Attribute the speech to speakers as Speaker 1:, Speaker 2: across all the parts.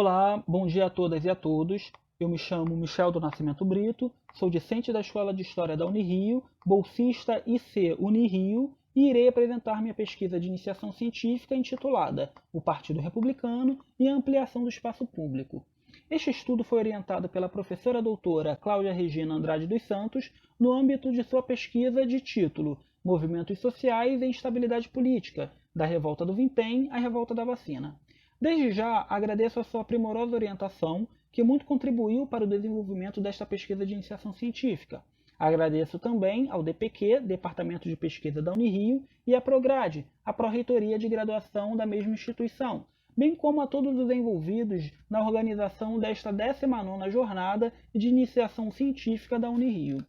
Speaker 1: Olá, bom dia a todas e a todos. Eu me chamo Michel do Nascimento Brito, sou discente da Escola de História da Unirio, bolsista IC Unirio e irei apresentar minha pesquisa de iniciação científica intitulada O Partido Republicano e a Ampliação do Espaço Público. Este estudo foi orientado pela professora doutora Cláudia Regina Andrade dos Santos no âmbito de sua pesquisa de título Movimentos Sociais e Instabilidade Política, da Revolta do Vintém à Revolta da Vacina. Desde já, agradeço a sua primorosa orientação, que muito contribuiu para o desenvolvimento desta pesquisa de iniciação científica. Agradeço também ao DPQ, Departamento de Pesquisa da Unirio, e à Prograde, a Pró-Reitoria de Graduação da mesma instituição, bem como a todos os envolvidos na organização desta 19ª Jornada de Iniciação Científica da Unirio.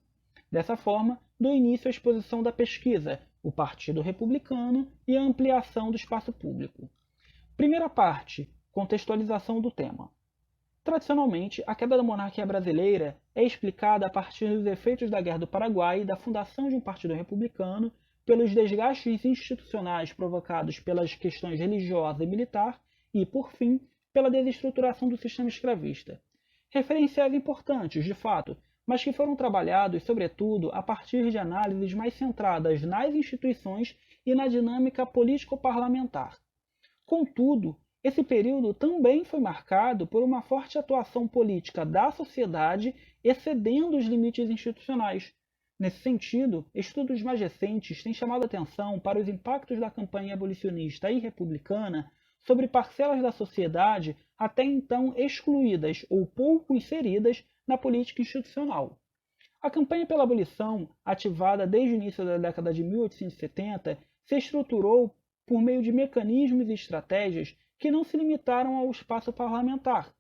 Speaker 1: Dessa forma, dou início à exposição da pesquisa, o Partido Republicano e a Ampliação do Espaço Público. Primeira parte, contextualização do tema. Tradicionalmente, a queda da monarquia brasileira é explicada a partir dos efeitos da Guerra do Paraguai e da fundação de um partido republicano, pelos desgastes institucionais provocados pelas questões religiosa e militar e, por fim, pela desestruturação do sistema escravista. Referenciais importantes, de fato, mas que foram trabalhados, sobretudo, a partir de análises mais centradas nas instituições e na dinâmica político-parlamentar. Contudo, esse período também foi marcado por uma forte atuação política da sociedade excedendo os limites institucionais. Nesse sentido, estudos mais recentes têm chamado atenção para os impactos da campanha abolicionista e republicana sobre parcelas da sociedade até então excluídas ou pouco inseridas na política institucional. A campanha pela abolição, ativada desde o início da década de 1870, se estruturou por meio de mecanismos e estratégias que não se limitaram ao espaço parlamentar,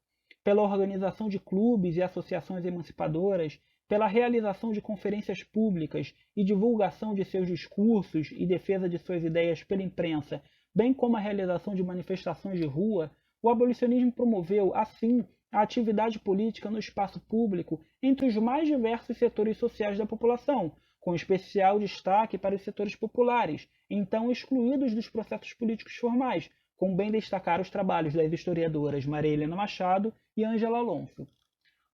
Speaker 1: pela organização de clubes e associações emancipadoras, pela realização de conferências públicas e divulgação de seus discursos e defesa de suas ideias pela imprensa, bem como a realização de manifestações de rua, o abolicionismo promoveu, assim, a atividade política no espaço público entre os mais diversos setores sociais da população, com especial destaque para os setores populares, então excluídos dos processos políticos formais, como bem destacaram os trabalhos das historiadoras Maria Helena Machado e Ângela Alonso.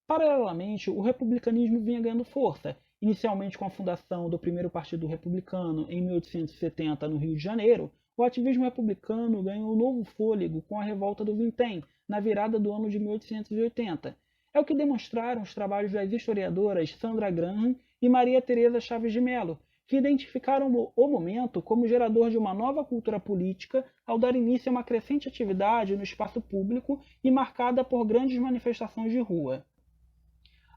Speaker 1: Paralelamente, o republicanismo vinha ganhando força, inicialmente com a fundação do primeiro Partido Republicano em 1870 no Rio de Janeiro. O ativismo republicano ganhou novo fôlego com a Revolta do Vintém, na virada do ano de 1880. É o que demonstraram os trabalhos das historiadoras Sandra Graham e Maria Teresa Chaves de Mello, que identificaram o momento como gerador de uma nova cultura política ao dar início a uma crescente atividade no espaço público e marcada por grandes manifestações de rua.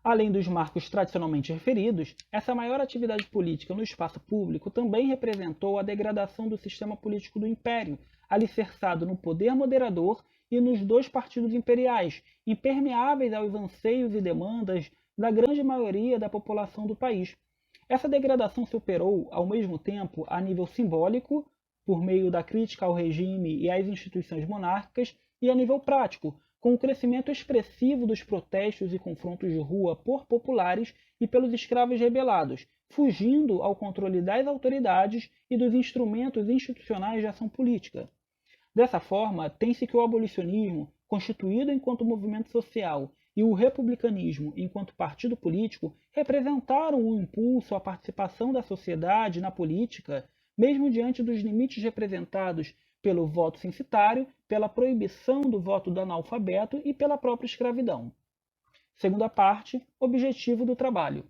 Speaker 1: Além dos marcos tradicionalmente referidos, essa maior atividade política no espaço público também representou a degradação do sistema político do Império, alicerçado no poder moderador e nos dois partidos imperiais, impermeáveis aos anseios e demandas da grande maioria da população do país. Essa degradação se operou, ao mesmo tempo, a nível simbólico, por meio da crítica ao regime e às instituições monárquicas, e a nível prático, com o crescimento expressivo dos protestos e confrontos de rua por populares e pelos escravos rebelados, fugindo ao controle das autoridades e dos instrumentos institucionais de ação política. Dessa forma, tem-se que o abolicionismo, constituído enquanto movimento social, e o republicanismo, enquanto partido político, representaram um impulso à participação da sociedade na política, mesmo diante dos limites representados pelo voto censitário, pela proibição do voto do analfabeto e pela própria escravidão. Segunda parte, objetivo do trabalho.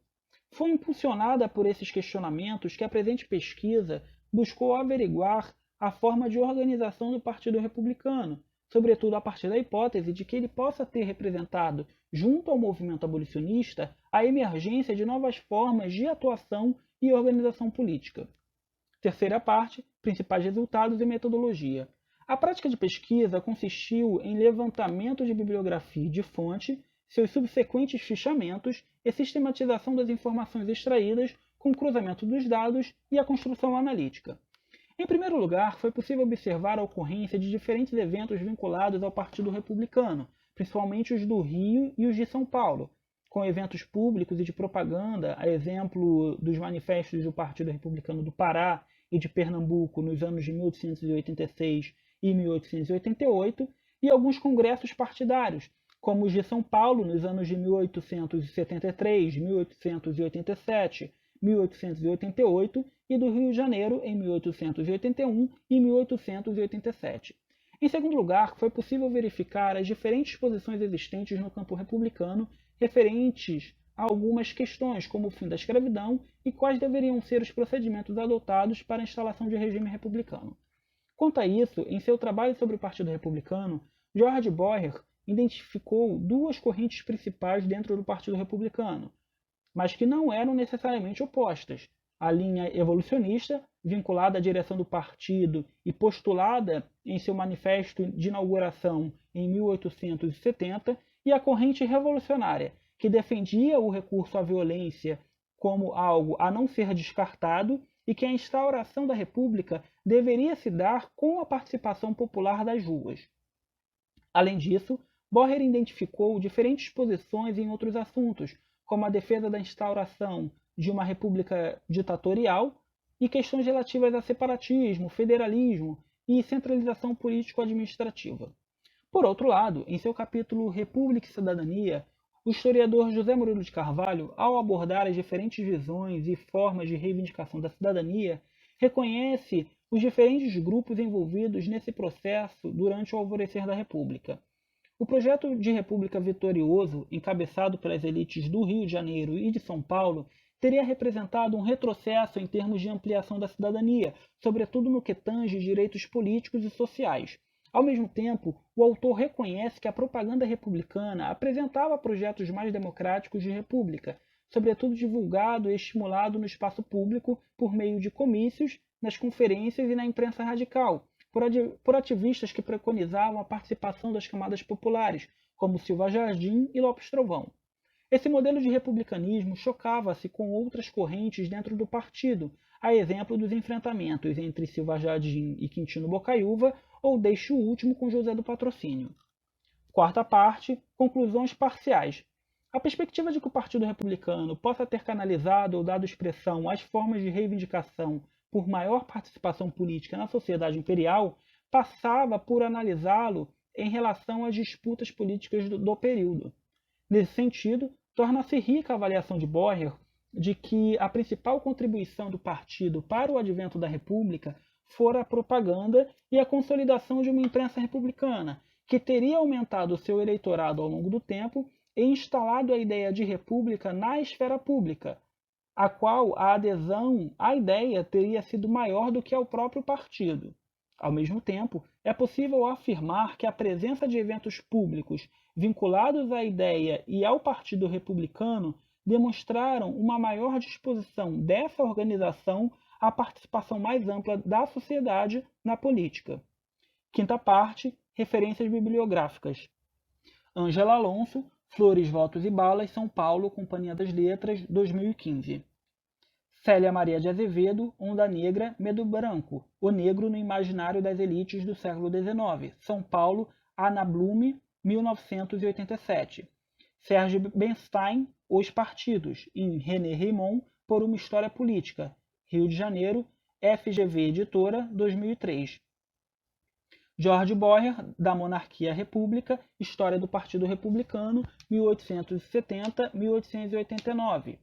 Speaker 1: Foi impulsionada por esses questionamentos que a presente pesquisa buscou averiguar a forma de organização do Partido Republicano, sobretudo a partir da hipótese de que ele possa ter representado, junto ao movimento abolicionista, a emergência de novas formas de atuação e organização política. Terceira parte, principais resultados e metodologia. A prática de pesquisa consistiu em levantamento de bibliografia e de fonte, seus subsequentes fichamentos e sistematização das informações extraídas com cruzamento dos dados e a construção analítica. Em primeiro lugar, foi possível observar a ocorrência de diferentes eventos vinculados ao Partido Republicano, principalmente os do Rio e os de São Paulo, com eventos públicos e de propaganda, a exemplo dos manifestos do Partido Republicano do Pará e de Pernambuco nos anos de 1886 e 1888, e alguns congressos partidários, como os de São Paulo nos anos de 1873, 1887, 1888 e do Rio de Janeiro em 1881 e 1887. Em segundo lugar, foi possível verificar as diferentes posições existentes no campo republicano referentes a algumas questões, como o fim da escravidão e quais deveriam ser os procedimentos adotados para a instalação de regime republicano. Quanto a isso, em seu trabalho sobre o Partido Republicano, George Boyer identificou duas correntes principais dentro do Partido Republicano, mas que não eram necessariamente opostas. A linha evolucionista, vinculada à direção do partido e postulada em seu manifesto de inauguração em 1870, e a corrente revolucionária, que defendia o recurso à violência como algo a não ser descartado e que a instauração da República deveria se dar com a participação popular das ruas. Além disso, Boyer identificou diferentes posições em outros assuntos, como a defesa da instauração de uma república ditatorial e questões relativas a separatismo, federalismo e centralização político-administrativa. Por outro lado, em seu capítulo República e Cidadania, o historiador José Murilo de Carvalho, ao abordar as diferentes visões e formas de reivindicação da cidadania, reconhece os diferentes grupos envolvidos nesse processo durante o alvorecer da República. O projeto de república vitorioso, encabeçado pelas elites do Rio de Janeiro e de São Paulo, teria representado um retrocesso em termos de ampliação da cidadania, sobretudo no que tange direitos políticos e sociais. Ao mesmo tempo, o autor reconhece que a propaganda republicana apresentava projetos mais democráticos de república, sobretudo divulgado e estimulado no espaço público por meio de comícios, nas conferências e na imprensa radical, por ativistas que preconizavam a participação das camadas populares, como Silva Jardim e Lopes Trovão. Esse modelo de republicanismo chocava-se com outras correntes dentro do partido, a exemplo dos enfrentamentos entre Silva Jardim e Quintino Bocaiúva, ou Deixe o Último com José do Patrocínio. Quarta parte, conclusões parciais. A perspectiva de que o Partido Republicano possa ter canalizado ou dado expressão às formas de reivindicação por maior participação política na sociedade imperial passava por analisá-lo em relação às disputas políticas do período. Nesse sentido, torna-se rica a avaliação de Boyer de que a principal contribuição do partido para o advento da República fora a propaganda e a consolidação de uma imprensa republicana, que teria aumentado seu eleitorado ao longo do tempo e instalado a ideia de república na esfera pública, a qual a adesão à ideia teria sido maior do que ao próprio partido. Ao mesmo tempo, é possível afirmar que a presença de eventos públicos vinculados à ideia e ao Partido Republicano demonstraram uma maior disposição dessa organização à participação mais ampla da sociedade na política. Quinta parte, referências bibliográficas. Ângela Alonso, Flores, Votos e Balas, São Paulo, Companhia das Letras, 2015. Célia Maria de Azevedo, Onda Negra, Medo Branco, O Negro no Imaginário das Elites do Século XIX, São Paulo, Ana Blume, 1987. Sérgio Benstein, Os Partidos, em René Raymond, Por uma História Política, Rio de Janeiro, FGV Editora, 2003. George Boyer, Da Monarquia à República, História do Partido Republicano, 1870-1889.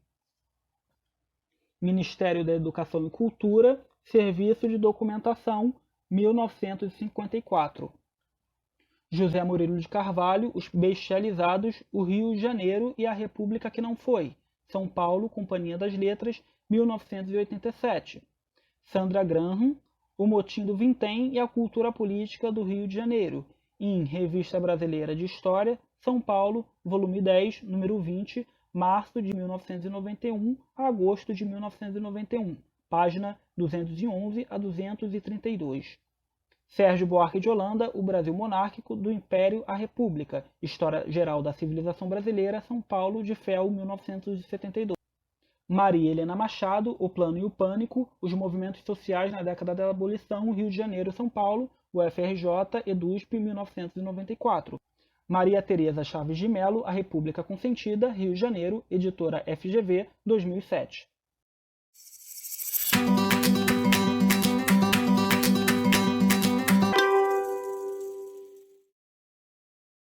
Speaker 1: Ministério da Educação e Cultura, Serviço de Documentação, 1954. José Murilo de Carvalho, Os Bestializados, O Rio de Janeiro e a República que Não Foi, São Paulo, Companhia das Letras, 1987. Sandra Graham, O Motim do Vintém e a Cultura Política do Rio de Janeiro, em Revista Brasileira de História, São Paulo, volume 10, número 20, março de 1991 a agosto de 1991, página 211 a 232. Sérgio Buarque de Holanda, O Brasil Monárquico, do Império à República, História Geral da Civilização Brasileira, São Paulo, de Fel, 1972. Maria Helena Machado, O Plano e o Pânico, Os Movimentos Sociais na Década da Abolição, Rio de Janeiro, São Paulo, UFRJ, EDUSP, 1994. Maria Tereza Chaves de Melo, A República Consentida, Rio de Janeiro, editora FGV, 2007.